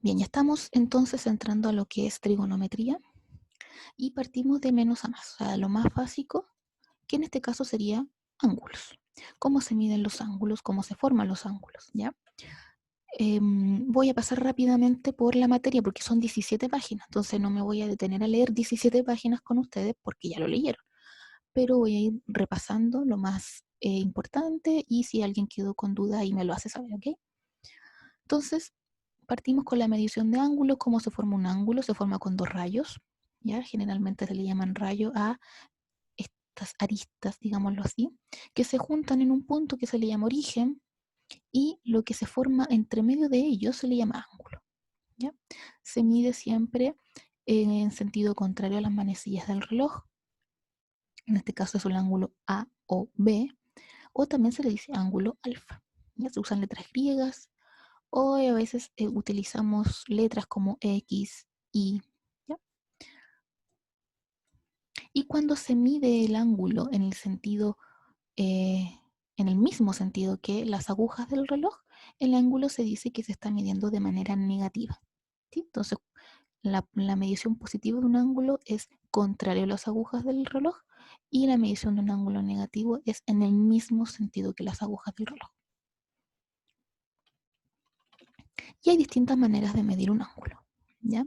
Bien, ya estamos entonces entrando a lo que es trigonometría y partimos de menos a más, o sea, lo más básico, que en este caso sería ángulos. ¿Cómo se miden los ángulos? ¿Cómo se forman los ángulos? ¿Ya? Voy a pasar rápidamente por la materia porque son 17 páginas, entonces no me voy a detener a leer 17 páginas con ustedes porque ya lo leyeron, pero voy a ir repasando lo más importante y si alguien quedó con duda ahí me lo hace saber, ¿ok? Entonces, partimos con la medición de ángulos. ¿Cómo se forma un ángulo? Se forma con dos rayos, ¿ya? Generalmente se le llaman rayo a estas aristas, digámoslo así, que se juntan en un punto que se le llama origen y lo que se forma entre medio de ellos se le llama ángulo, ¿ya? Se mide siempre en sentido contrario a las manecillas del reloj. En este caso es el ángulo A o B, o también se le dice ángulo alfa. ¿Ya? Se usan letras griegas, o a veces utilizamos letras como X, Y. ¿Ya? Y cuando se mide el ángulo en el sentido, en el mismo sentido que las agujas del reloj, el ángulo se dice que se está midiendo de manera negativa. ¿Sí? Entonces, la medición positiva de un ángulo es contrario a las agujas del reloj y la medición de un ángulo negativo es en el mismo sentido que las agujas del reloj. Y hay distintas maneras de medir un ángulo, ¿ya?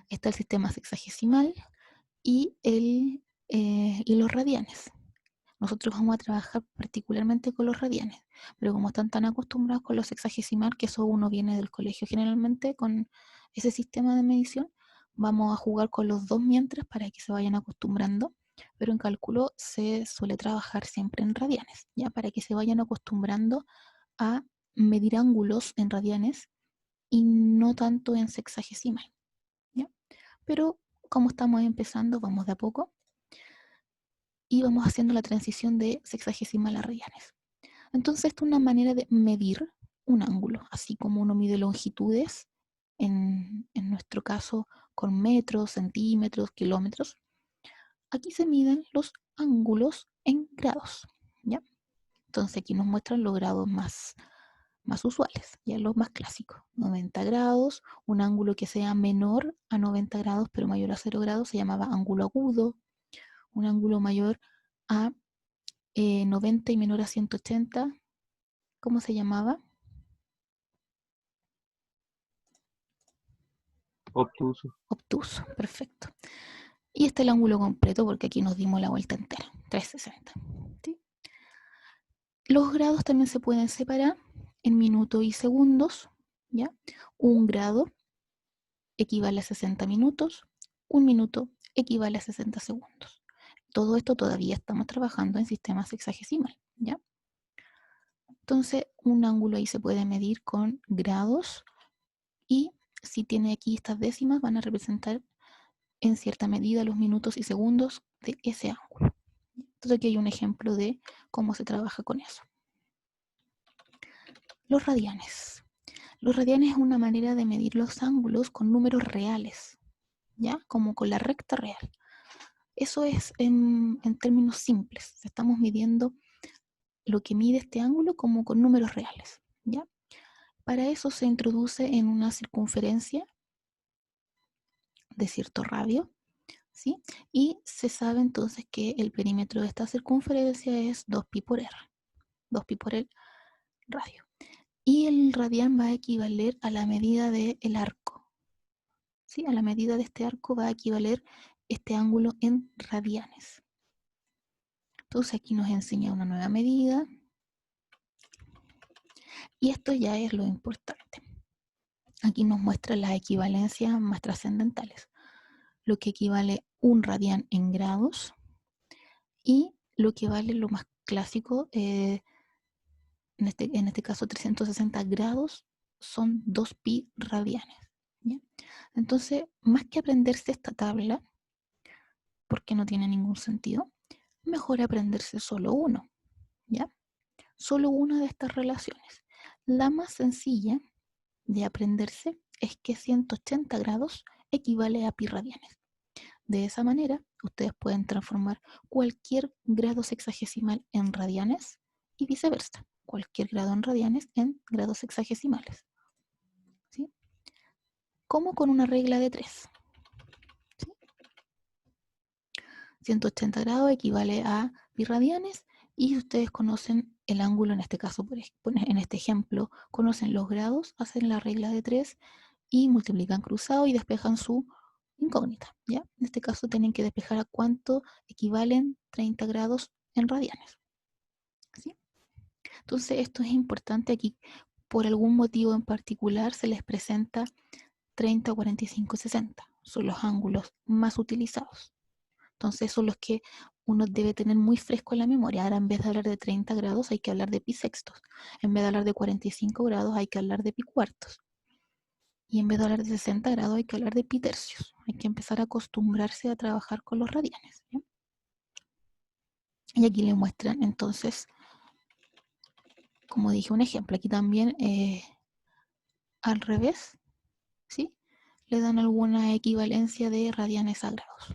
Está el sistema sexagesimal y los radianes. Nosotros vamos a trabajar particularmente con los radianes, pero como están tan acostumbrados con los sexagesimal, que eso uno viene del colegio generalmente con ese sistema de medición, vamos a jugar con los dos mientras para que se vayan acostumbrando, pero en cálculo se suele trabajar siempre en radianes, ya para que se vayan acostumbrando a medir ángulos en radianes y no tanto en sexagesimal, ¿ya? Pero como estamos empezando, vamos de a poco y vamos haciendo la transición de sexagesimal a radianes. Entonces, esta es una manera de medir un ángulo, así como uno mide longitudes, en nuestro caso con metros, centímetros, kilómetros. Aquí se miden los ángulos en grados, ¿ya? Entonces aquí nos muestran los grados más usuales, ya los más clásicos. 90 grados, un ángulo que sea menor a 90 grados pero mayor a 0 grados se llamaba ángulo agudo. Un ángulo mayor a 90 y menor a 180, ¿cómo se llamaba? Obtuso. Obtuso, perfecto. Y este es el ángulo completo porque aquí nos dimos la vuelta entera, 360. ¿Sí? Los grados también se pueden separar en minutos y segundos, ¿ya? Un grado equivale a 60 minutos, un minuto equivale a 60 segundos. Todo esto todavía estamos trabajando en sistemas sexagesimal, ¿ya? Entonces, un ángulo ahí se puede medir con grados y si tiene aquí estas décimas van a representar en cierta medida los minutos y segundos de ese ángulo. Entonces aquí hay un ejemplo de cómo se trabaja con eso. Los radianes. Los radianes es una manera de medir los ángulos con números reales, ¿ya? Como con la recta real. Eso es en términos simples. Estamos midiendo lo que mide este ángulo como con números reales, ¿ya? Para eso se introduce en una circunferencia de cierto radio, ¿sí? Y se sabe entonces que el perímetro de esta circunferencia es 2pi por r, 2pi por el radio. Y el radián va a equivaler a la medida del arco, ¿sí? A la medida de este arco va a equivaler este ángulo en radianes. Entonces aquí nos enseña una nueva medida. Y esto ya es lo importante. Aquí nos muestra las equivalencias más trascendentales. Lo que equivale un radián en grados y lo que vale lo más clásico, en este caso 360 grados, son 2pi radianes, ¿ya? Entonces, más que aprenderse esta tabla, porque no tiene ningún sentido, mejor aprenderse solo uno, ¿ya? Solo una de estas relaciones. La más sencilla de aprenderse es que 180 grados equivale a pi radianes. De esa manera, ustedes pueden transformar cualquier grado sexagesimal en radianes y viceversa, cualquier grado en radianes en grados sexagesimales, ¿sí? como con una regla de 3. 180 grados equivale a pi radianes, y ustedes conocen el ángulo, en este caso, en este ejemplo, conocen los grados, hacen la regla de 3 y multiplican cruzado y despejan su incógnita, ¿ya? En este caso tienen que despejar a cuánto equivalen 30 grados en radianes, ¿sí? Entonces esto es importante aquí. Por algún motivo en particular se les presenta 30, 45, 60. Son los ángulos más utilizados. Entonces son los que uno debe tener muy fresco en la memoria. Ahora, en vez de hablar de 30 grados hay que hablar de pi sextos. En vez de hablar de 45 grados hay que hablar de pi cuartos. Y en vez de hablar de 60 grados hay que hablar de pi tercios. Hay que empezar a acostumbrarse a trabajar con los radianes, ¿sí? Y aquí le muestran entonces, como dije, un ejemplo. Aquí también al revés, ¿sí? Le dan alguna equivalencia de radianes a grados.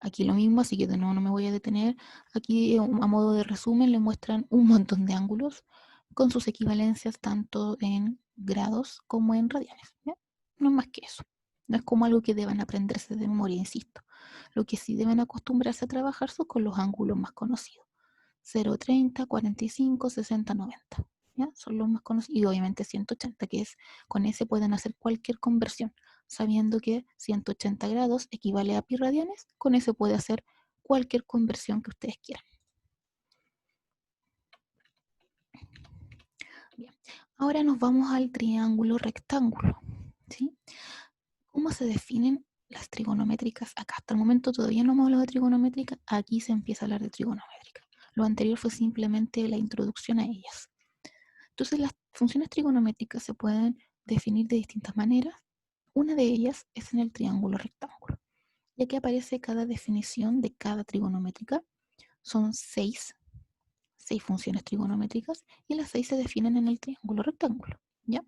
Aquí lo mismo, así que de nuevo no me voy a detener. Aquí, a modo de resumen, le muestran un montón de ángulos con sus equivalencias tanto en grados como en radianes, ¿ya? No es más que eso. No es como algo que deban aprenderse de memoria, insisto. Lo que sí deben acostumbrarse a trabajar son con los ángulos más conocidos. 0, 30, 45, 60, 90. ¿Ya? Son los más conocidos. Y obviamente 180, que es, con ese pueden hacer cualquier conversión, sabiendo que 180 grados equivale a pi radianes. Con ese puede hacer cualquier conversión que ustedes quieran. Bien. Ahora nos vamos al triángulo rectángulo, ¿sí? ¿Cómo se definen las trigonométricas acá? Hasta el momento todavía no hemos hablado de trigonométrica. Aquí se empieza a hablar de trigonométrica. Lo anterior fue simplemente la introducción a ellas. Entonces las funciones trigonométricas se pueden definir de distintas maneras. Una de ellas es en el triángulo rectángulo. Y aquí aparece cada definición de cada trigonométrica. Son seis funciones trigonométricas, y las 6 se definen en el triángulo rectángulo, ¿ya?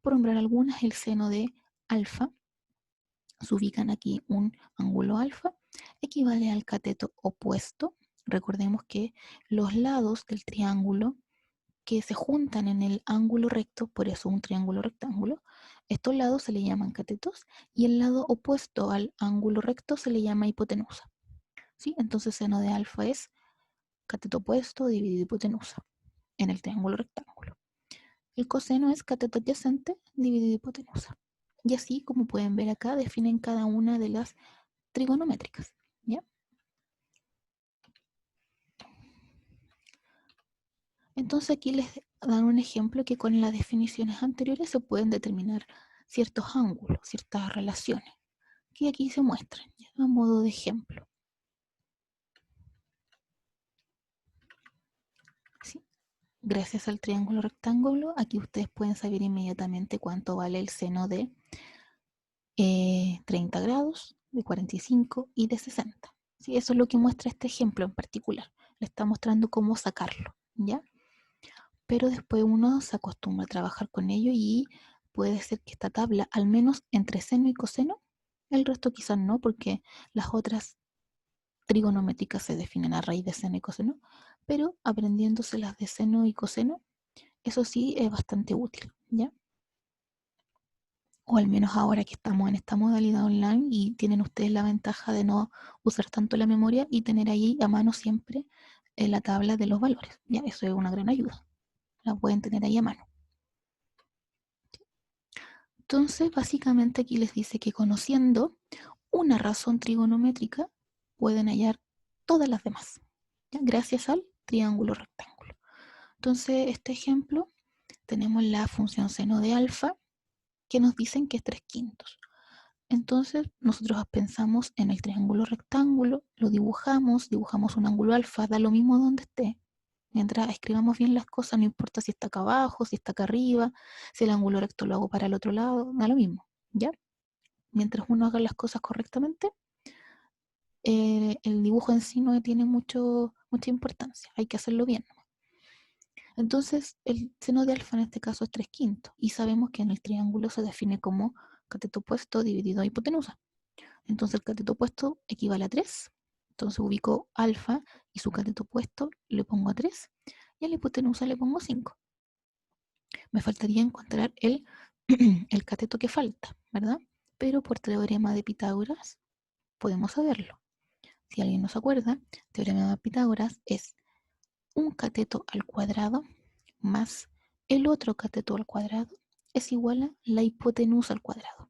Por nombrar algunas, el seno de alfa, se ubican aquí un ángulo alfa, equivale al cateto opuesto. Recordemos que los lados del triángulo que se juntan en el ángulo recto, por eso un triángulo rectángulo, estos lados se le llaman catetos, y el lado opuesto al ángulo recto se le llama hipotenusa, ¿sí? Entonces seno de alfa es cateto opuesto dividido hipotenusa en el triángulo rectángulo. El coseno es cateto adyacente dividido hipotenusa. Y así, como pueden ver acá, definen cada una de las trigonométricas, ¿ya? Entonces aquí les dan un ejemplo que con las definiciones anteriores se pueden determinar ciertos ángulos, ciertas relaciones, que aquí se muestran, ¿ya? A modo de ejemplo, ¿sí? Gracias al triángulo rectángulo, aquí ustedes pueden saber inmediatamente cuánto vale el seno de 30 grados, de 45 y de 60. ¿Sí? Eso es lo que muestra este ejemplo en particular. Le está mostrando cómo sacarlo, ¿ya? Pero después uno se acostumbra a trabajar con ello, y puede ser que esta tabla, al menos entre seno y coseno, el resto quizás no, porque las otras trigonométricas se definen a raíz de seno y coseno, pero aprendiéndose las de seno y coseno, eso sí es bastante útil, ¿ya? O al menos ahora que estamos en esta modalidad online y tienen ustedes la ventaja de no usar tanto la memoria y tener ahí a mano siempre la tabla de los valores, ¿ya? Eso es una gran ayuda, la pueden tener ahí a mano. Entonces, básicamente aquí les dice que conociendo una razón trigonométrica pueden hallar todas las demás, ¿ya? Gracias al triángulo rectángulo. Entonces, este ejemplo, tenemos la función seno de alfa, que nos dicen que es 3 quintos. Entonces, nosotros pensamos en el triángulo rectángulo, lo dibujamos un ángulo alfa, da lo mismo donde esté. Mientras escribamos bien las cosas, no importa si está acá abajo, si está acá arriba, si el ángulo recto lo hago para el otro lado, da lo mismo, ¿ya? Mientras uno haga las cosas correctamente, el dibujo en sí no tiene mucha importancia, hay que hacerlo bien. Entonces, el seno de alfa en este caso es 3 quintos, y sabemos que en el triángulo se define como cateto opuesto dividido a hipotenusa. Entonces el cateto opuesto equivale a 3. Entonces ubico alfa y su cateto opuesto, le pongo a 3, y a la hipotenusa le pongo 5. Me faltaría encontrar el cateto que falta, ¿verdad? Pero por teorema de Pitágoras podemos saberlo. Si alguien no se acuerda, teorema de Pitágoras es un cateto al cuadrado más el otro cateto al cuadrado es igual a la hipotenusa al cuadrado,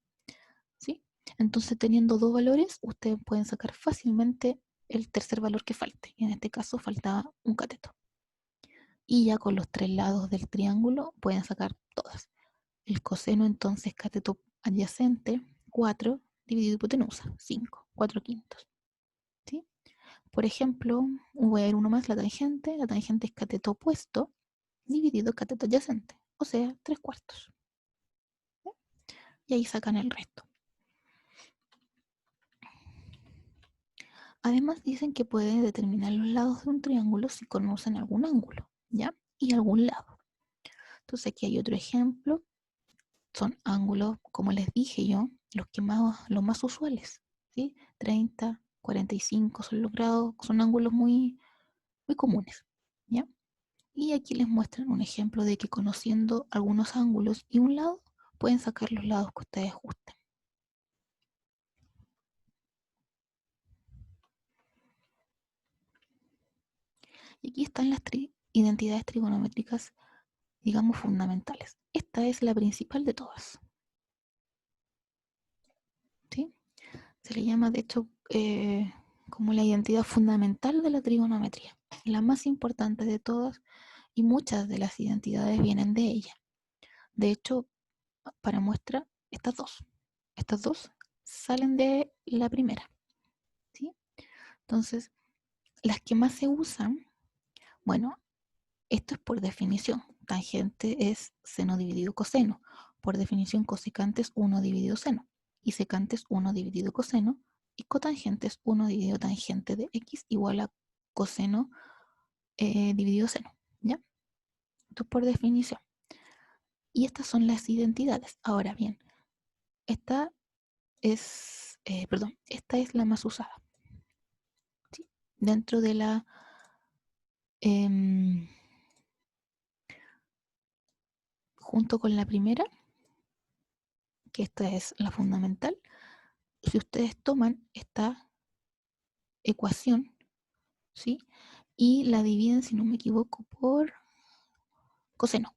¿sí? Entonces, teniendo dos valores, ustedes pueden sacar fácilmente el tercer valor que falte. En este caso, faltaba un cateto. Y ya con los tres lados del triángulo pueden sacar todas. El coseno, entonces, cateto adyacente, 4 dividido hipotenusa, 5, 4 quintos. ¿Sí? Por ejemplo, voy a ver uno más, la tangente. La tangente es cateto opuesto dividido cateto adyacente, o sea, 3 cuartos. ¿Sí? Y ahí sacan el resto. Además dicen que pueden determinar los lados de un triángulo si conocen algún ángulo, ¿ya? Y algún lado. Entonces aquí hay otro ejemplo. Son ángulos, como les dije yo, los más usuales, ¿sí? 30, 45 son los grados, son ángulos muy, muy comunes, ¿ya? Y aquí les muestran un ejemplo de que conociendo algunos ángulos y un lado, pueden sacar los lados que ustedes gusten. Y aquí están las identidades trigonométricas, digamos, fundamentales. Esta es la principal de todas, ¿sí? Se le llama, de hecho, como la identidad fundamental de la trigonometría, la más importante de todas, y muchas de las identidades vienen de ella. De hecho, para muestra, estas dos salen de la primera, ¿sí? Entonces, las que más se usan, bueno, esto es por definición. Tangente es seno dividido coseno. Por definición, cosecante es 1 dividido seno. Y secante es 1 dividido coseno. Y cotangente es 1 dividido tangente de x igual a coseno dividido seno. ¿Ya? Esto es por definición. Y estas son las identidades. Ahora bien, esta esta es la más usada, ¿sí? Dentro de la... Eh, junto con la primera, que esta es la fundamental, si ustedes toman esta ecuación, ¿sí? Y la dividen, si no me equivoco, por coseno,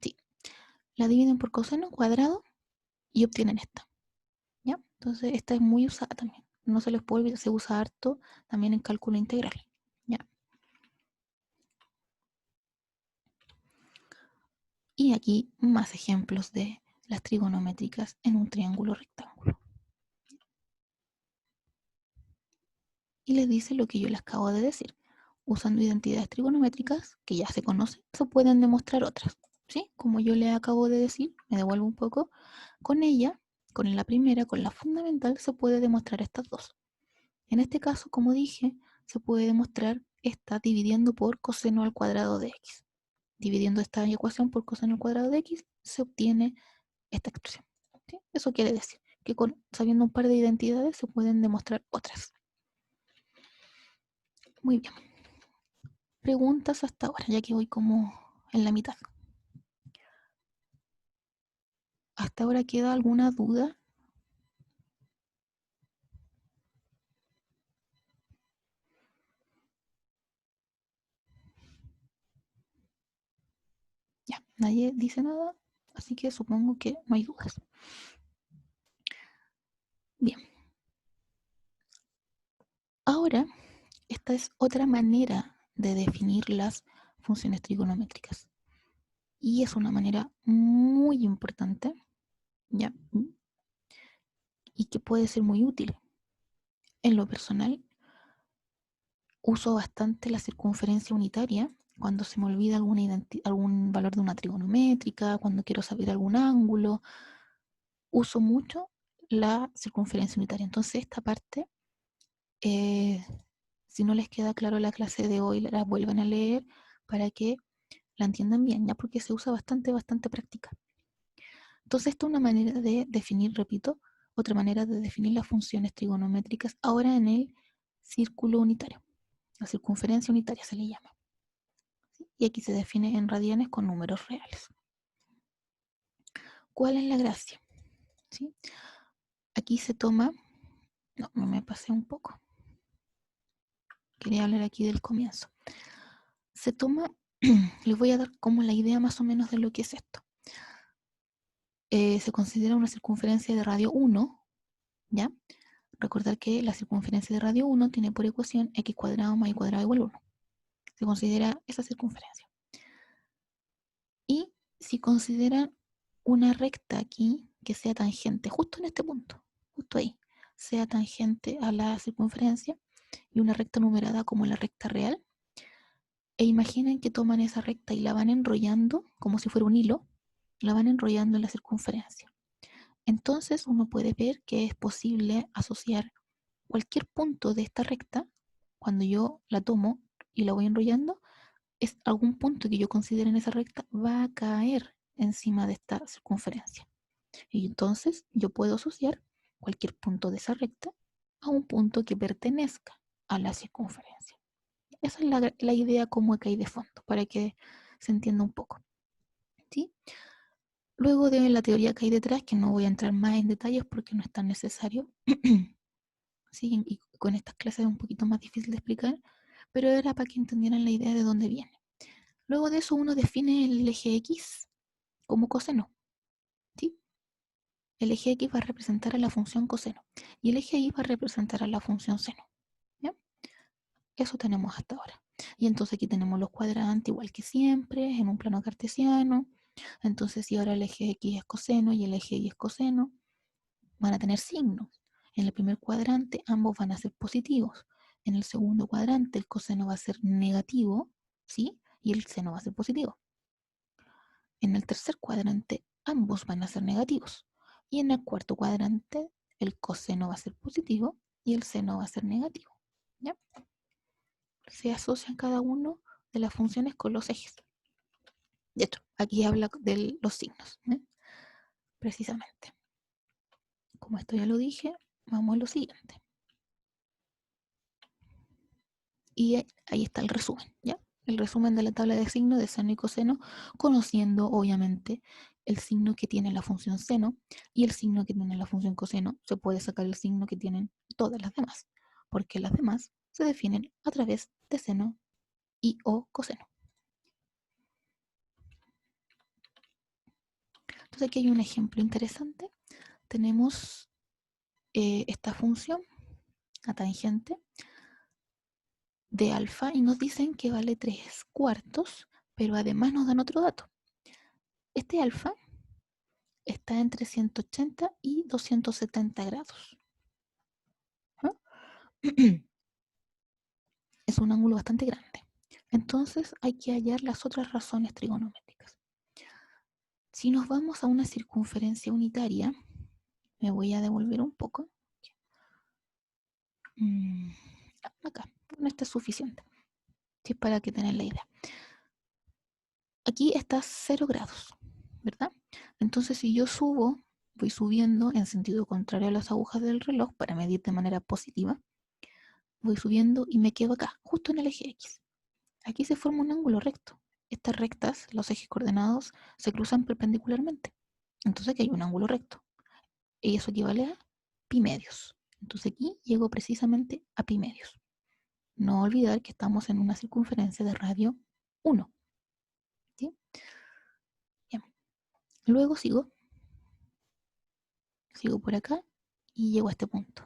¿sí? La dividen por coseno cuadrado y obtienen esta, ¿ya? Entonces, esta es muy usada también. No se les puede olvidar, se usa harto también en cálculo integral, ¿ya? Y aquí más ejemplos de las trigonométricas en un triángulo rectángulo. Y les dice lo que yo les acabo de decir. Usando identidades trigonométricas que ya se conocen, se pueden demostrar otras, ¿sí? Como yo les acabo de decir, me devuelvo un poco, con ella, con la primera, con la fundamental, se puede demostrar estas dos. En este caso, como dije, se puede demostrar esta dividiendo por coseno al cuadrado de x. Dividiendo esta ecuación por coseno al cuadrado de x, se obtiene esta expresión, ¿sí? Eso quiere decir que sabiendo un par de identidades se pueden demostrar otras. Muy bien. Preguntas hasta ahora, ya que voy como en la mitad. ¿Hasta ahora queda alguna duda? Ya, nadie dice nada, así que supongo que no hay dudas. Bien. Ahora, esta es otra manera de definir las funciones trigonométricas. Y es una manera muy importante, ¿ya? Y que puede ser muy útil. En lo personal, uso bastante la circunferencia unitaria cuando se me olvida algún valor de una trigonométrica, cuando quiero saber algún ángulo. Uso mucho la circunferencia unitaria. Entonces, esta parte, eh, si no les queda claro la clase de hoy, la vuelven a leer para que la entiendan bien, ya porque se usa bastante, bastante práctica. Entonces, esta es una manera de definir, repito, otra manera de definir las funciones trigonométricas ahora en el círculo unitario. La circunferencia unitaria se le llama. ¿Sí? Y aquí se define en radianes con números reales. ¿Cuál es la gracia? ¿Sí? Aquí se toma, no, me pasé un poco. Quería hablar aquí del comienzo. Se toma, les voy a dar como la idea más o menos de lo que es esto. Se considera una circunferencia de radio 1, ¿ya? Recordar que la circunferencia de radio 1 tiene por ecuación x cuadrado más y cuadrado igual a 1. Se considera esa circunferencia. Y si consideran una recta aquí que sea tangente, justo en este punto, justo ahí, sea tangente a la circunferencia y una recta numerada como la recta real, e imaginen que toman esa recta y la van enrollando como si fuera un hilo, la van enrollando en la circunferencia. Entonces uno puede ver que es posible asociar cualquier punto de esta recta, cuando yo la tomo y la voy enrollando, es algún punto que yo considere en esa recta va a caer encima de esta circunferencia. Y entonces yo puedo asociar cualquier punto de esa recta a un punto que pertenezca a la circunferencia. Esa es la idea como que hay de fondo, para que se entienda un poco. ¿Sí? Luego de la teoría que hay detrás, que no voy a entrar más en detalles porque no es tan necesario, ¿sí? Y con estas clases es un poquito más difícil de explicar, pero era para que entendieran la idea de dónde viene. Luego de eso uno define el eje X como coseno. ¿Sí? El eje X va a representar a la función coseno y el eje Y va a representar a la función seno. ¿Ya? Eso tenemos hasta ahora. Y entonces aquí tenemos los cuadrantes igual que siempre, en un plano cartesiano. Entonces si ahora el eje X es coseno y el eje Y es coseno, van a tener signos. En el primer cuadrante ambos van a ser positivos. En el segundo cuadrante el coseno va a ser negativo, ¿sí? Y el seno va a ser positivo. En el tercer cuadrante ambos van a ser negativos. Y en el cuarto cuadrante el coseno va a ser positivo y el seno va a ser negativo. ¿Ya? Se asocian cada uno de las funciones con los ejes. De hecho, aquí habla de los signos, ¿eh? Precisamente. Como esto ya lo dije, vamos a lo siguiente. Y ahí está el resumen, ¿ya? El resumen de la tabla de signos de seno y coseno, conociendo obviamente el signo que tiene la función seno y el signo que tiene la función coseno. Se puede sacar el signo que tienen todas las demás, porque las demás se definen a través de seno y o coseno. Entonces aquí hay un ejemplo interesante. Tenemos esta función, la tangente de alfa, y nos dicen que vale 3/4, pero además nos dan otro dato. Este alfa está entre 180 y 270 grados. ¿Ah? Es un ángulo bastante grande. Entonces hay que hallar las otras razones trigonométricas. Si nos vamos a una circunferencia unitaria, me voy a devolver un poco. Acá, no está suficiente. Sí, para que tengan la idea. Aquí está 0 grados, ¿verdad? Entonces si yo subo, voy subiendo en sentido contrario a las agujas del reloj para medir de manera positiva, voy subiendo y me quedo acá, justo en el eje X. Aquí se forma un ángulo recto. Estas rectas, los ejes coordenados, se cruzan perpendicularmente. Entonces aquí hay un ángulo recto. Y eso equivale a pi medios. Entonces aquí llego precisamente a pi medios. No olvidar que estamos en una circunferencia de radio 1. ¿Sí? Bien. Luego sigo por acá y llego a este punto.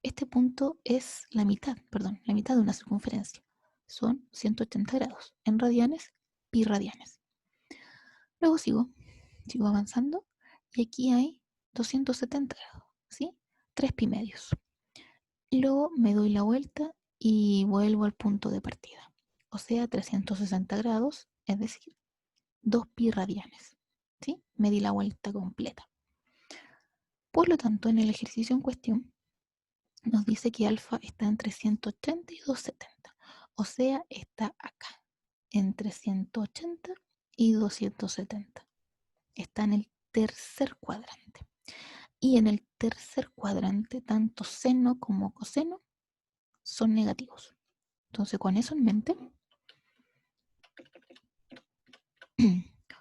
Este punto es la mitad de una circunferencia. Son 180 grados. En radianes, pi radianes. Luego sigo avanzando y aquí hay 270 grados, ¿sí? 3 pi medios. Y luego me doy la vuelta y vuelvo al punto de partida. O sea, 360 grados, es decir, 2 pi radianes, ¿sí? Me di la vuelta completa. Por lo tanto, en el ejercicio en cuestión, nos dice que alfa está entre 180 y 270. O sea, está acá, entre 180 y 270. Está en el tercer cuadrante. Y en el tercer cuadrante, tanto seno como coseno son negativos. Entonces, con eso en mente,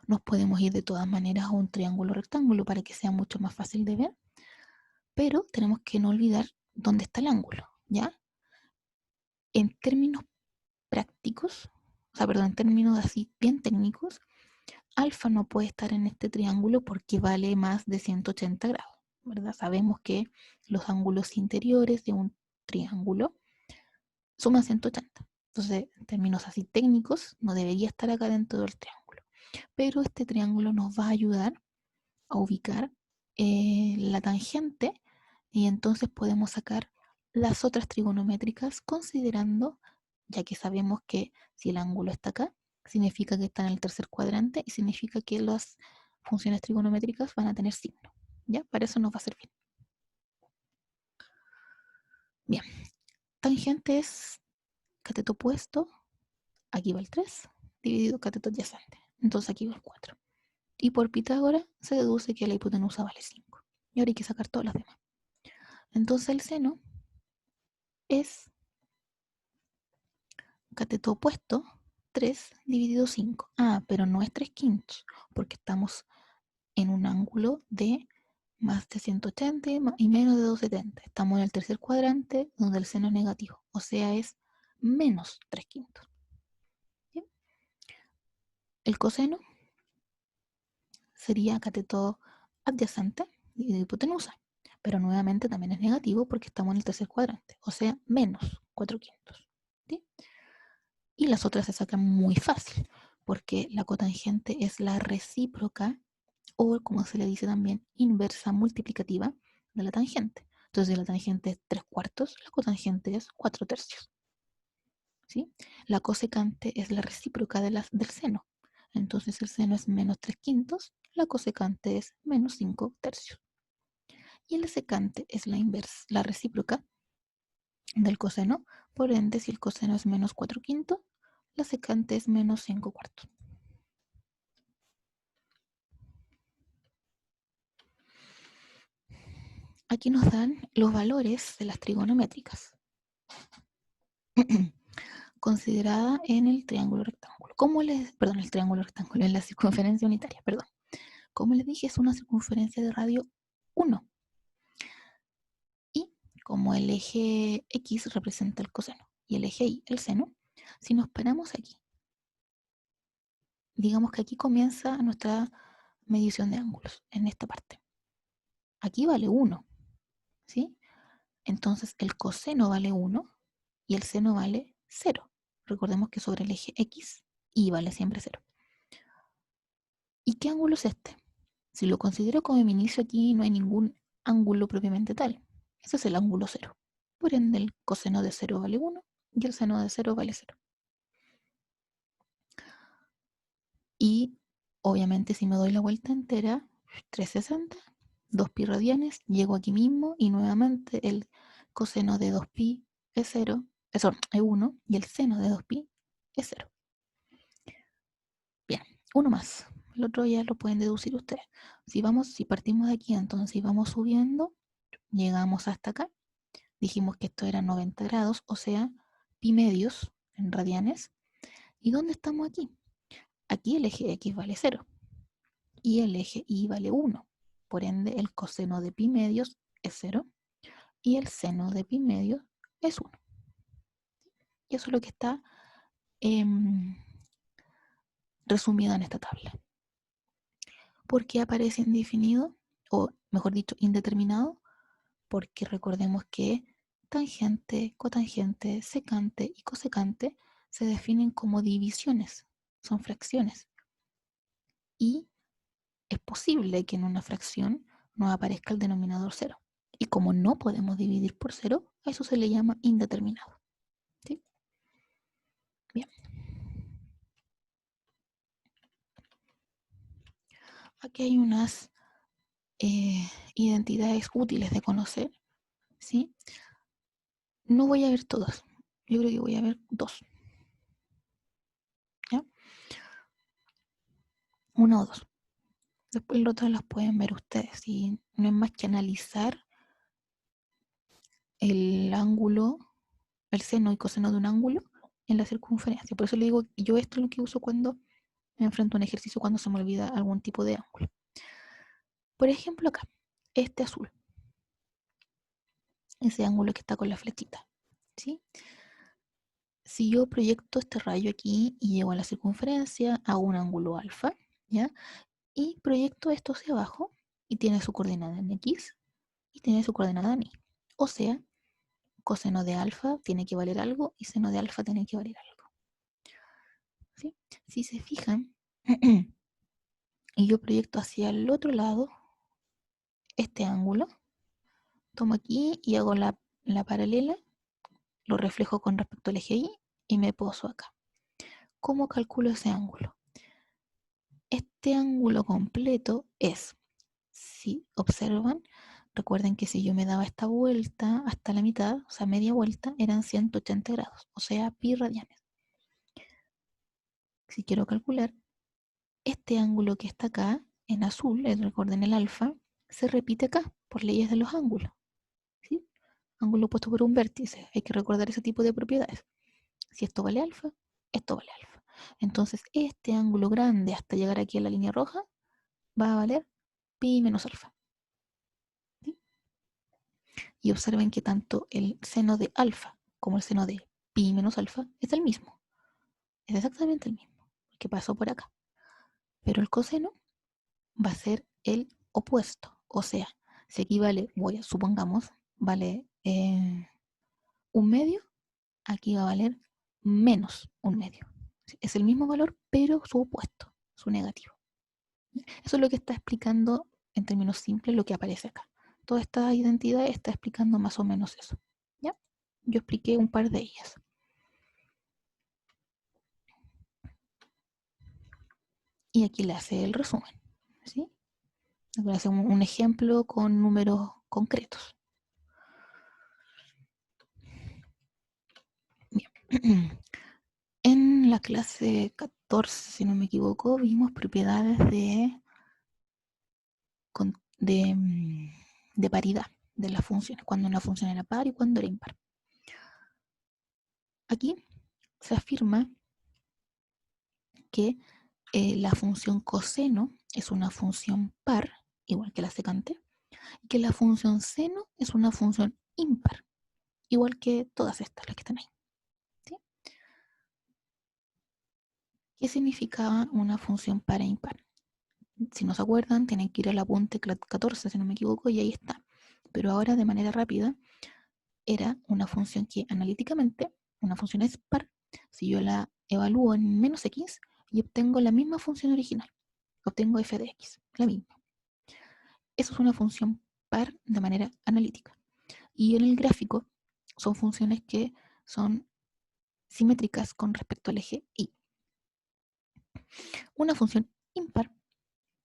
Nos podemos ir de todas maneras a un triángulo rectángulo para que sea mucho más fácil de ver, pero tenemos que no olvidar dónde está el ángulo, ¿ya? En términos prácticos, en términos así bien técnicos, alfa no puede estar en este triángulo porque vale más de 180 grados, ¿verdad? Sabemos que los ángulos interiores de un triángulo suman 180. Entonces, en términos así técnicos, no debería estar acá dentro del triángulo. Pero este triángulo nos va a ayudar a ubicar la tangente y entonces podemos sacar las otras trigonométricas considerando, ya que sabemos que si el ángulo está acá, significa que está en el tercer cuadrante y significa que las funciones trigonométricas van a tener signo. ¿Ya? Para eso nos va a servir. Bien, tangente es cateto opuesto, aquí va el 3, dividido cateto adyacente. Entonces aquí va el 4. Y por Pitágoras se deduce que la hipotenusa vale 5. Y ahora hay que sacar todas las demás. Entonces el seno es cateto opuesto 3 dividido 5. Ah, pero no es 3 quintos, porque estamos en un ángulo de más de 180 y menos de 270. Estamos en el tercer cuadrante donde el seno es negativo, o sea, es menos 3 quintos. ¿Bien? El coseno sería cateto adyacente dividido hipotenusa, pero nuevamente también es negativo porque estamos en el tercer cuadrante, o sea, menos 4 quintos. ¿Sí? Y las otras se sacan muy fácil, porque la cotangente es la recíproca, o como se le dice también, inversa multiplicativa de la tangente. Entonces, si la tangente es 3 cuartos, la cotangente es 4 tercios. ¿Sí? La cosecante es la recíproca del seno. Entonces, el seno es menos 3 quintos, la cosecante es menos 5 tercios. Y el secante es la inversa, la recíproca del coseno. Por ende, si el coseno es menos 4 quintos, la secante es menos 5 cuartos. Aquí nos dan los valores de las trigonométricas considerada en el triángulo rectángulo. El triángulo rectángulo, en la circunferencia unitaria, perdón. Como les dije, es una circunferencia de radio 1. Y como el eje X representa el coseno y el eje Y el seno, si nos paramos aquí, digamos que aquí comienza nuestra medición de ángulos, en esta parte. Aquí vale 1, ¿sí? Entonces el coseno vale 1 y el seno vale 0. Recordemos que sobre el eje X, Y vale siempre 0. ¿Y qué ángulo es este? Si lo considero como mi inicio, aquí no hay ningún ángulo propiamente tal. Ese es el ángulo 0. Por ende, el coseno de 0 vale 1 y el seno de 0 vale 0. Y obviamente si me doy la vuelta entera, 360, 2pi radianes, llego aquí mismo y nuevamente el coseno de 2pi es 0, eso es 1 y el seno de 2pi es 0. Bien, uno más. El otro ya lo pueden deducir ustedes. Si partimos de aquí, entonces vamos subiendo, llegamos hasta acá. Dijimos que esto era 90 grados, o sea, pi medios en radianes. ¿Y dónde estamos aquí? Aquí el eje X vale 0 y el eje Y vale 1. Por ende, el coseno de pi medios es 0 y el seno de pi medios es 1. Y eso es lo que está resumido en esta tabla. ¿Por qué aparece indefinido? O mejor dicho, indeterminado. Porque recordemos que tangente, cotangente, secante y cosecante se definen como divisiones, son fracciones. Y es posible que en una fracción no aparezca el denominador 0. Y como no podemos dividir por 0, a eso se le llama indeterminado. ¿Sí? Bien. Aquí hay unas identidades útiles de conocer. ¿Sí? No voy a ver todas. Yo creo que voy a ver 2. ¿Ya? Una o 2. Después las otras las pueden ver ustedes. Y no es más que analizar el ángulo, el seno y coseno de un ángulo en la circunferencia. Por eso le digo, yo esto es lo que uso cuando me enfrento a un ejercicio cuando se me olvida algún tipo de ángulo. Por ejemplo, acá, este azul, ese ángulo que está con la flechita, ¿sí? Si yo proyecto este rayo aquí y llego a la circunferencia, hago un ángulo alfa, ¿ya? Y proyecto esto hacia abajo y tiene su coordenada en X y tiene su coordenada en Y. O sea, coseno de alfa tiene que valer algo y seno de alfa tiene que valer algo, ¿sí? Si se fijan, y yo proyecto hacia el otro lado este ángulo, tomo aquí y hago la paralela, lo reflejo con respecto al eje Y y me poso acá. ¿Cómo calculo ese ángulo? Este ángulo completo es, si observan, recuerden que si yo me daba esta vuelta hasta la mitad, o sea, media vuelta, eran 180 grados, o sea, pi radianes. Si quiero calcular, este ángulo que está acá, en azul, recuerden el alfa, se repite acá, por leyes de los ángulos, ¿sí? Ángulo opuesto por un vértice, hay que recordar ese tipo de propiedades. Si esto vale alfa, esto vale alfa. Entonces, este ángulo grande hasta llegar aquí a la línea roja va a valer pi menos alfa, ¿sí? Y observen que tanto el seno de alfa como el seno de pi menos alfa es el mismo. Es exactamente el mismo, que pasó por acá. Pero el coseno va a ser el opuesto. O sea, si aquí vale, supongamos, vale un medio, aquí va a valer menos un medio. Es el mismo valor, pero su opuesto, su negativo. Eso es lo que está explicando en términos simples lo que aparece acá. Toda esta identidad está explicando más o menos eso. ¿Ya? Yo expliqué un par de ellas. Y aquí le hace el resumen. ¿Sí? Le hace un ejemplo con números concretos. Bien. En la clase 14, si no me equivoco, vimos propiedades de, de paridad de las funciones, cuando una función era par y cuando era impar. Aquí se afirma que la función coseno es una función par, igual que la secante, y que la función seno es una función impar, igual que todas estas, las que están ahí. ¿Sí? ¿Qué significaba una función par e impar? Si no se acuerdan, tienen que ir al apunte 14, si no me equivoco, y ahí está. Pero ahora, de manera rápida, era una función que analíticamente, una función es par, si yo la evalúo en menos x y obtengo la misma función original, obtengo f de x, la misma. Eso es una función par de manera analítica. Y en el gráfico son funciones que son simétricas con respecto al eje y. Una función impar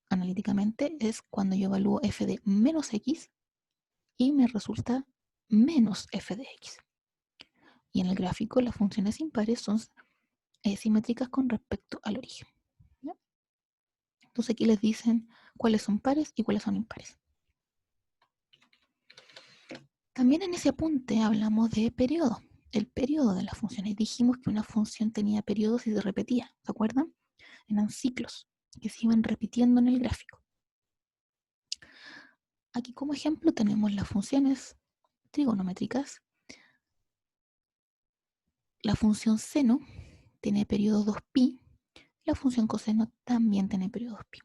analíticamente es cuando yo evalúo f de menos x y me resulta menos f de x. Y en el gráfico las funciones impares son simétricas con respecto al origen. ¿Ya? Entonces aquí les dicen cuáles son pares y cuáles son impares. También en ese apunte hablamos de periodo, el periodo de las funciones. Dijimos que una función tenía periodos y se repetía, ¿se acuerdan? Eran ciclos que se iban repitiendo en el gráfico. Aquí como ejemplo tenemos las funciones trigonométricas. La función seno tiene periodo 2pi, la función coseno también tiene periodo 2pi.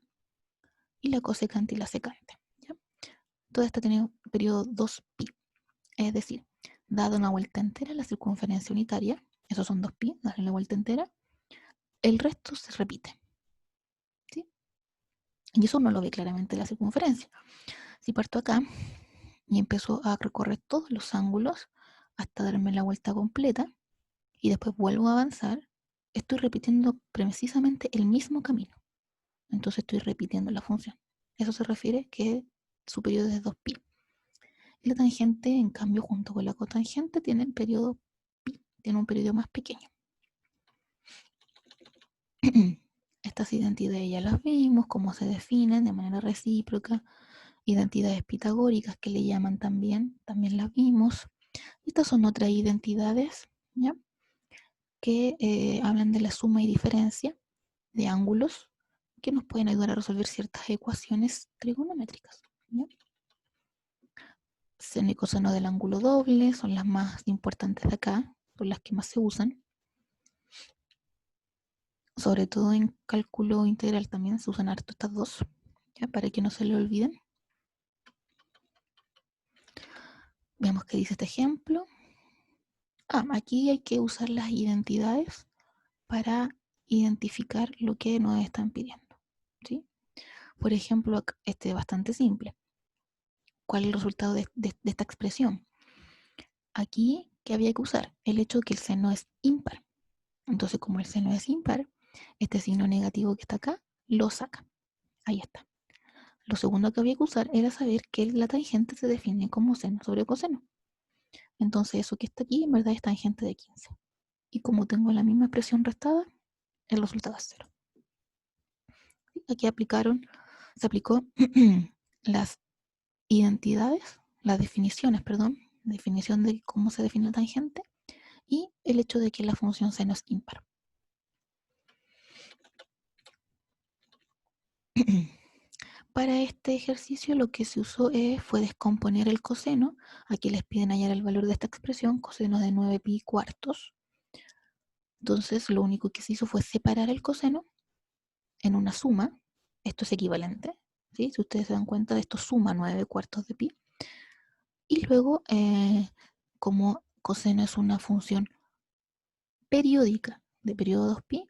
Y la cosecante y la secante. ¿Ya? Toda esta tiene periodo 2pi. Es decir, dada una vuelta entera la circunferencia unitaria, esos son 2pi, darle la vuelta entera, el resto se repite. ¿Sí? Y eso uno lo ve claramente en la circunferencia. Si parto acá y empiezo a recorrer todos los ángulos hasta darme la vuelta completa y después vuelvo a avanzar, estoy repitiendo precisamente el mismo camino. Entonces estoy repitiendo la función. Eso se refiere que su periodo es 2pi. Y la tangente, en cambio, junto con la cotangente, tiene el periodo pi, tiene un periodo más pequeño. Estas identidades ya las vimos, cómo se definen de manera recíproca, identidades pitagóricas que le llaman también las vimos. Estas son otras identidades, ¿ya? Que hablan de la suma y diferencia, de ángulos que nos pueden ayudar a resolver ciertas ecuaciones trigonométricas, ¿ya? Seno y coseno del ángulo doble son las más importantes de acá, son las que más se usan. Sobre todo en cálculo integral también se usan harto estas dos, ¿ya? Para que no se le olviden. Veamos qué dice este ejemplo. Aquí hay que usar las identidades para identificar lo que nos están pidiendo, ¿sí? Por ejemplo, este es bastante simple. ¿Cuál es el resultado de esta expresión? Aquí, ¿qué había que usar? El hecho de que el seno es impar. Entonces, como el seno es impar, este signo negativo que está acá, lo saca. Ahí está. Lo segundo que había que usar era saber que la tangente se define como seno sobre coseno. Entonces, eso que está aquí, en verdad es tangente de 15. Y como tengo la misma expresión restada, el resultado es 0. Aquí se aplicó las identidades, las definiciones, perdón, definición de cómo se define la tangente y el hecho de que la función seno es impar. Para este ejercicio lo que se usó fue descomponer el coseno. Aquí les piden hallar el valor de esta expresión, coseno de 9 pi cuartos. Entonces lo único que se hizo fue separar el coseno en una suma. Esto es equivalente, ¿sí? Si ustedes se dan cuenta, esto suma 9 cuartos de pi. Y luego, como coseno es una función periódica de periodo 2pi,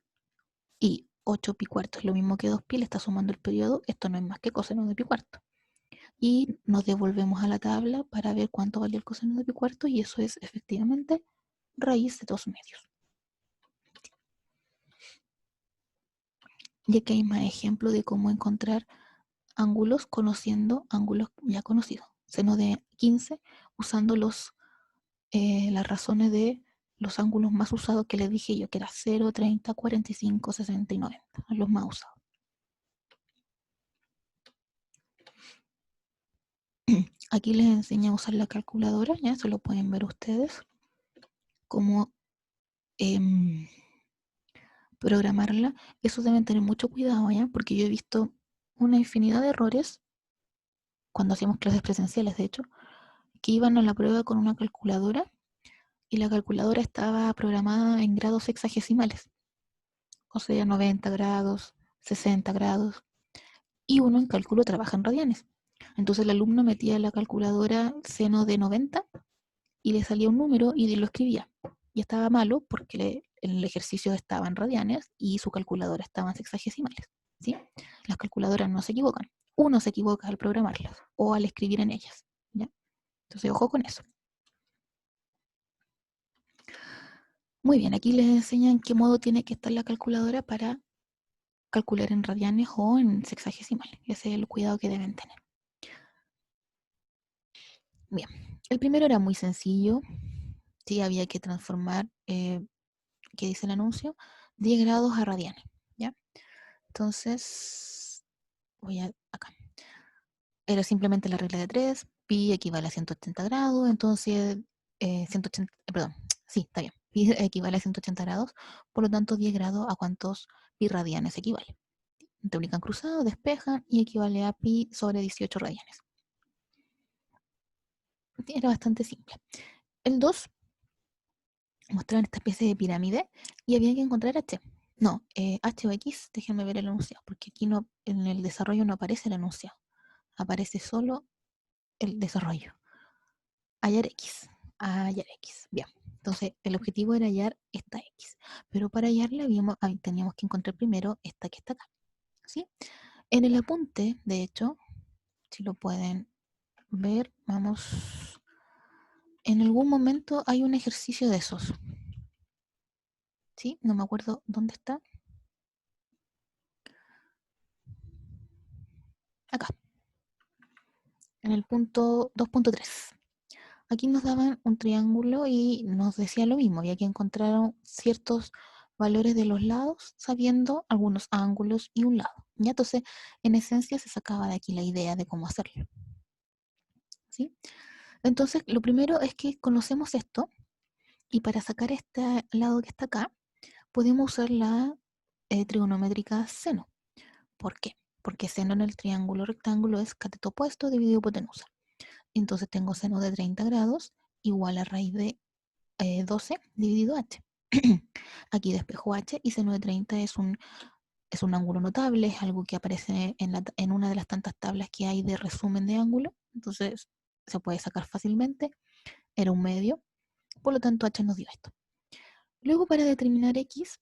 y 8 pi cuarto es lo mismo que 2pi, le está sumando el periodo, esto no es más que coseno de pi cuarto. Y nos devolvemos a la tabla para ver cuánto vale el coseno de pi cuarto, y eso es efectivamente raíz de 2 medios. Y aquí hay más ejemplos de cómo encontrar ángulos conociendo ángulos ya conocidos. Seno de 15 usando las razones de los ángulos más usados que les dije yo, que era 0, 30, 45, 60 y 90, los más usados. Aquí les enseño a usar la calculadora, ya eso lo pueden ver ustedes, cómo programarla. Eso deben tener mucho cuidado, ya, porque yo he visto una infinidad de errores cuando hacíamos clases presenciales, de hecho, que iban a la prueba con una calculadora y la calculadora estaba programada en grados sexagesimales, o sea, 90 grados, 60 grados, y uno en cálculo trabaja en radianes. Entonces el alumno metía en la calculadora seno de 90 y le salía un número y lo escribía. Y estaba malo porque el ejercicio estaba en radianes y su calculadora estaba en sexagesimales, ¿sí? Las calculadoras no se equivocan. Uno se equivoca al programarlas o al escribir en ellas, ¿ya? Entonces, ojo con eso. Muy bien, aquí les enseñan qué modo tiene que estar la calculadora para calcular en radianes o en sexagesimales. Ese es el cuidado que deben tener. Bien, el primero era muy sencillo. Sí, había que transformar, ¿qué dice el anuncio? 10 grados a radianes, ¿ya? Entonces, voy acá. Era simplemente la regla de 3, pi equivale a 180 grados, entonces, 180, perdón, sí, está bien, pi equivale a 180 grados, por lo tanto 10 grados a cuántos pi radianes equivale. Multiplican cruzado, despejan y equivale a pi sobre 18 radianes. Era bastante simple. El 2 mostraban esta especie de pirámide y había que encontrar h. No, h o x, déjenme ver el enunciado, porque aquí no, en el desarrollo no aparece el enunciado, aparece solo el desarrollo. Hallar x, hallar x, bien. Entonces, el objetivo era hallar esta x, pero para hallarla teníamos que encontrar primero esta que está acá, ¿sí? En el apunte, de hecho, si lo pueden ver, vamos, en algún momento hay un ejercicio de esos, ¿sí? No me acuerdo dónde está. Acá, en el punto 2.3. Aquí nos daban un triángulo y nos decía lo mismo, había que encontrar ciertos valores de los lados sabiendo algunos ángulos y un lado. ¿Ya? Entonces, en esencia se sacaba de aquí la idea de cómo hacerlo, ¿sí? Entonces, lo primero es que conocemos esto y para sacar este lado que está acá, podemos usar la trigonométrica seno. ¿Por qué? Porque seno en el triángulo rectángulo es cateto opuesto dividido hipotenusa. Entonces tengo seno de 30 grados igual a raíz de 12 dividido h. Aquí despejo h y seno de 30 es un ángulo notable, es algo que aparece en una de las tantas tablas que hay de resumen de ángulo. Entonces se puede sacar fácilmente. Era un medio, por lo tanto h nos dio esto. Luego, para determinar x,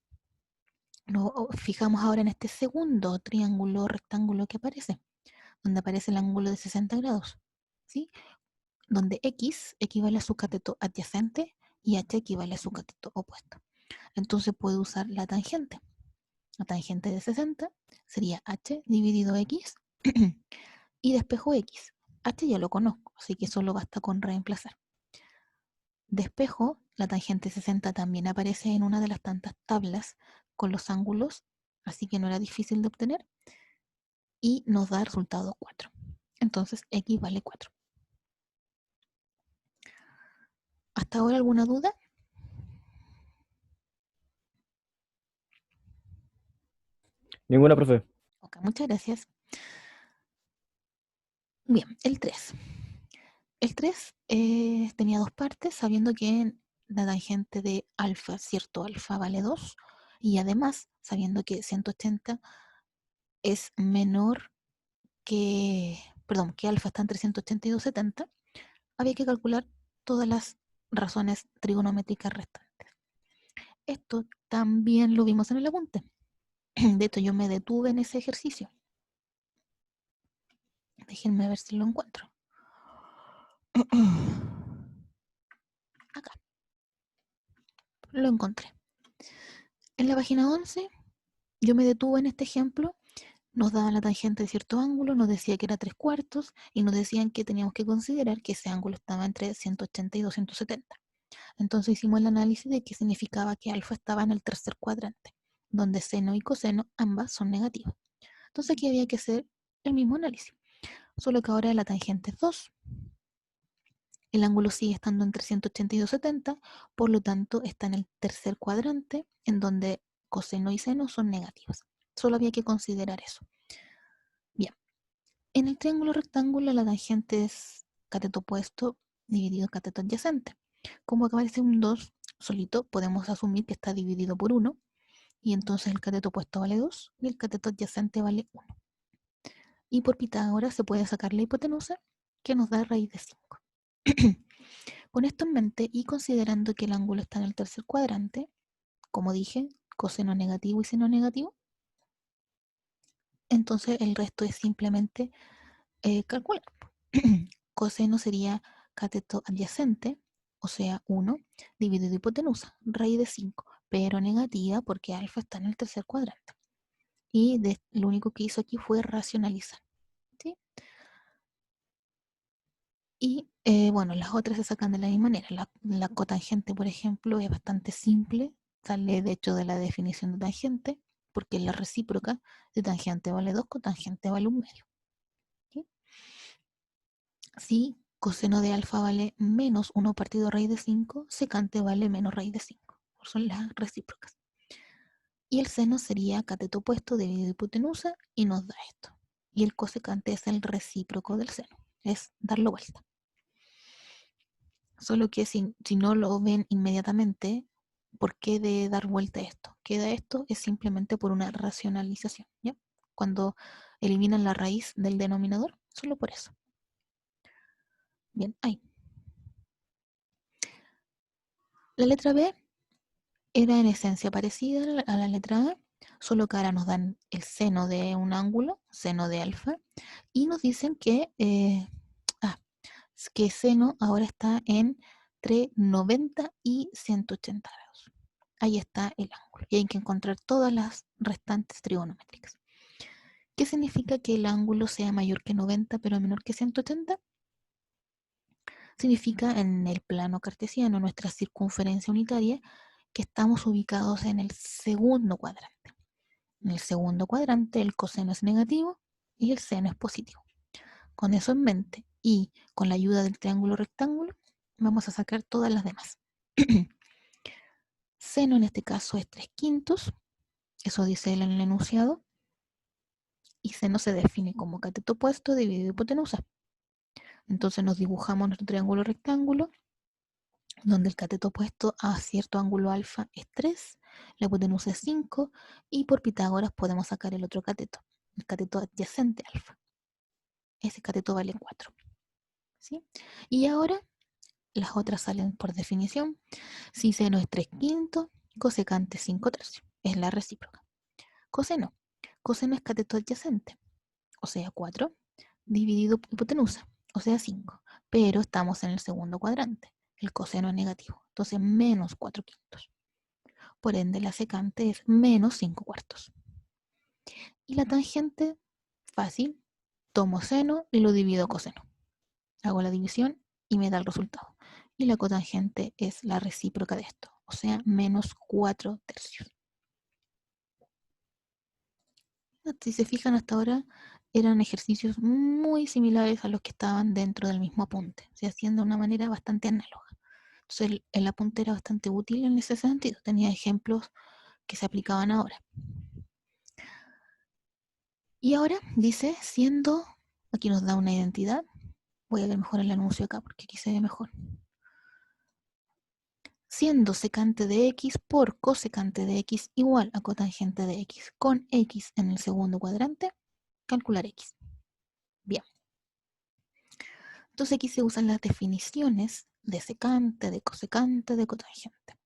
nos fijamos ahora en este segundo triángulo rectángulo que aparece, donde aparece el ángulo de 60 grados, ¿sí? Donde x equivale a su cateto adyacente y h equivale a su cateto opuesto. Entonces puedo usar la tangente. La tangente de 60 sería h dividido x y despejo x. H ya lo conozco, así que solo basta con reemplazar. Despejo, la tangente 60 también aparece en una de las tantas tablas con los ángulos, así que no era difícil de obtener, y nos da resultado 4. Entonces x vale 4. ¿Hasta ahora alguna duda? Ninguna, profe. Ok, muchas gracias. Bien, el 3. El 3 tenía dos partes, sabiendo que la tangente de alfa, cierto alfa vale 2, y además sabiendo que 180 es menor que, perdón, que alfa está entre 180 y 270, había que calcular todas las razones trigonométricas restantes. Esto también lo vimos en el apunte. De hecho, yo me detuve en ese ejercicio. Déjenme ver si lo encuentro. Acá. Lo encontré. En la página 11, yo me detuve en este ejemplo. Nos daban la tangente de cierto ángulo, nos decía que era 3 cuartos y nos decían que teníamos que considerar que ese ángulo estaba entre 180 y 270. Entonces hicimos el análisis de qué significaba que alfa estaba en el tercer cuadrante, donde seno y coseno ambas son negativas. Entonces aquí había que hacer el mismo análisis, solo que ahora la tangente es 2. El ángulo sigue estando entre 180 y 270, por lo tanto está en el tercer cuadrante, en donde coseno y seno son negativas. Solo había que considerar eso. Bien, en el triángulo rectángulo la tangente es cateto opuesto dividido cateto adyacente. Como acá aparece un 2 solito, podemos asumir que está dividido por 1, y entonces el cateto opuesto vale 2 y el cateto adyacente vale 1. Y por Pitágoras se puede sacar la hipotenusa, que nos da raíz de 5. Con esto en mente y considerando que el ángulo está en el tercer cuadrante, como dije, coseno negativo y seno negativo, entonces el resto es simplemente calcular. Coseno sería cateto adyacente, o sea 1, dividido hipotenusa, raíz de 5, pero negativa porque alfa está en el tercer cuadrante. Y lo único que hizo aquí fue racionalizar. ¿Sí? Y bueno, las otras se sacan de la misma manera. La cotangente, por ejemplo, es bastante simple, sale de hecho de la definición de tangente, porque la recíproca de tangente vale 2, cotangente vale 1 medio. ¿Sí? Si coseno de alfa vale menos 1 partido raíz de 5, secante vale menos raíz de 5. Son las recíprocas. Y el seno sería cateto opuesto dividido hipotenusa y nos da esto. Y el cosecante es el recíproco del seno, es darlo vuelta. Solo que si no lo ven inmediatamente, ¿por qué de dar vuelta a esto? Queda esto es simplemente por una racionalización, ¿ya? Cuando eliminan la raíz del denominador, solo por eso. Bien, ahí. La letra B era en esencia parecida a la letra A, solo que ahora nos dan el seno de un ángulo, seno de alfa, y nos dicen que seno ahora está entre 90 y 180 grados. Ahí está el ángulo. Y hay que encontrar todas las restantes trigonométricas. ¿Qué significa que el ángulo sea mayor que 90 pero menor que 180? Significa en el plano cartesiano, nuestra circunferencia unitaria, que estamos ubicados en el segundo cuadrante. En el segundo cuadrante el coseno es negativo y el seno es positivo. Con eso en mente y con la ayuda del triángulo rectángulo, vamos a sacar todas las demás. Seno en este caso es 3/5, Eso dice él en el enunciado. Y seno se define como cateto opuesto dividido hipotenusa. Entonces nos dibujamos nuestro triángulo rectángulo, donde el cateto opuesto a cierto ángulo alfa es 3, la hipotenusa es 5, y por Pitágoras podemos sacar el otro cateto, el cateto adyacente alfa. Ese cateto vale 4. ¿Sí? Y ahora las otras salen por definición. Si seno es 3 quintos, cosecante 5 tercios. Es la recíproca. Coseno. Coseno es cateto adyacente, o sea 4, dividido hipotenusa, o sea 5. Pero estamos en el segundo cuadrante. El coseno es negativo. Entonces menos 4 quintos. Por ende, la secante es menos 5 cuartos. Y la tangente, fácil. Tomo seno y lo divido coseno. Hago la división y me da el resultado. Y la cotangente es la recíproca de esto, o sea, menos 4 tercios. Si se fijan hasta ahora, eran ejercicios muy similares a los que estaban dentro del mismo apunte, se hacían de una manera bastante análoga. Entonces el apunte era bastante útil en ese sentido, tenía ejemplos que se aplicaban ahora. Y ahora dice, siendo, aquí nos da una identidad, voy a ver mejor el anuncio acá porque aquí se ve mejor. Siendo secante de x por cosecante de x igual a cotangente de x con x en el segundo cuadrante, calcular x. Bien. Entonces aquí se usan las definiciones de secante, de cosecante, de cotangente.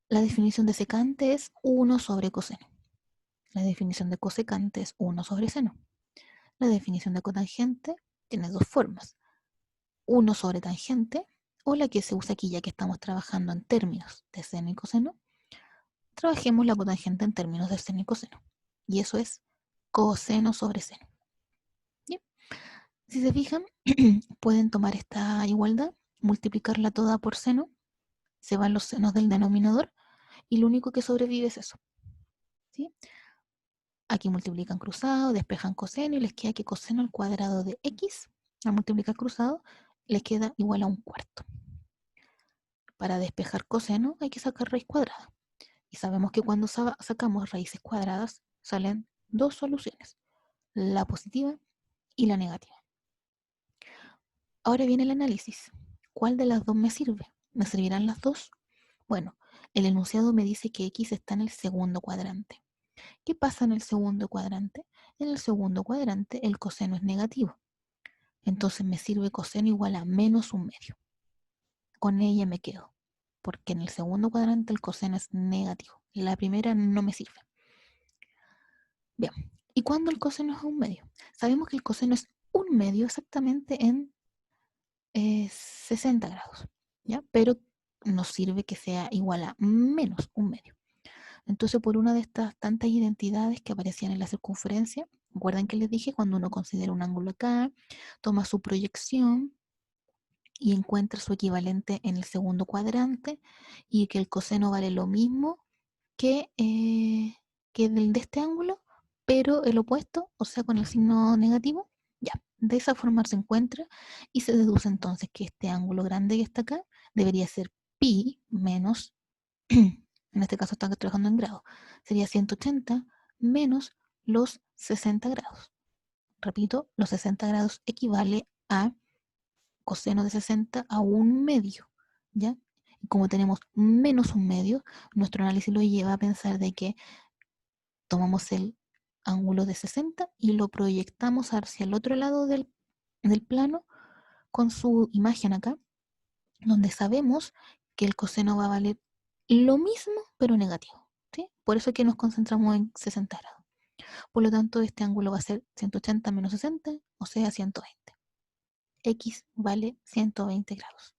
La definición de secante es 1 sobre coseno. La definición de cosecante es 1 sobre seno. La definición de cotangente tiene dos formas. 1 sobre tangente, o la que se usa aquí ya que estamos trabajando en términos de seno y coseno, trabajemos la cotangente en términos de seno y coseno. Y eso es coseno sobre seno. ¿Bien? Si se fijan, pueden tomar esta igualdad, multiplicarla toda por seno, se van los senos del denominador y lo único que sobrevive es eso. ¿Sí? Aquí multiplican cruzado, despejan coseno y les queda que coseno al cuadrado de x, al multiplicar cruzado, les queda igual a un cuarto. Para despejar coseno hay que sacar raíz cuadrada. Y sabemos que cuando sacamos raíces cuadradas salen dos soluciones, la positiva y la negativa. Ahora viene el análisis. ¿Cuál de las dos me sirve? ¿Me servirán las dos? Bueno, el enunciado me dice que x está en el segundo cuadrante. ¿Qué pasa en el segundo cuadrante? En el segundo cuadrante el coseno es negativo. Entonces me sirve coseno igual a menos un medio. Con ella me quedo, porque en el segundo cuadrante el coseno es negativo. La primera no me sirve. Bien, ¿y cuándo el coseno es un medio? Sabemos que el coseno es un medio exactamente en 60 grados, ¿ya? Pero nos sirve que sea igual a menos un medio. Entonces, por una de estas tantas identidades que aparecían en la circunferencia, recuerden que les dije, cuando uno considera un ángulo acá, toma su proyección y encuentra su equivalente en el segundo cuadrante y que el coseno vale lo mismo que el de este ángulo, pero el opuesto, o sea, con el signo negativo, ya, de esa forma se encuentra y se deduce entonces que este ángulo grande que está acá debería ser pi menos, en este caso están trabajando en grado, sería 180 menos los 60 grados. Repito, los 60 grados equivale a coseno de 60 a un medio, ¿ya? Y como tenemos menos un medio, nuestro análisis lo lleva a pensar de que tomamos el ángulo de 60 y lo proyectamos hacia el otro lado del plano con su imagen acá, donde sabemos que el coseno va a valer lo mismo pero negativo. ¿Sí? Por eso es que nos concentramos en 60 grados. Por lo tanto, este ángulo va a ser 180 menos 60, o sea 120. X vale 120 grados.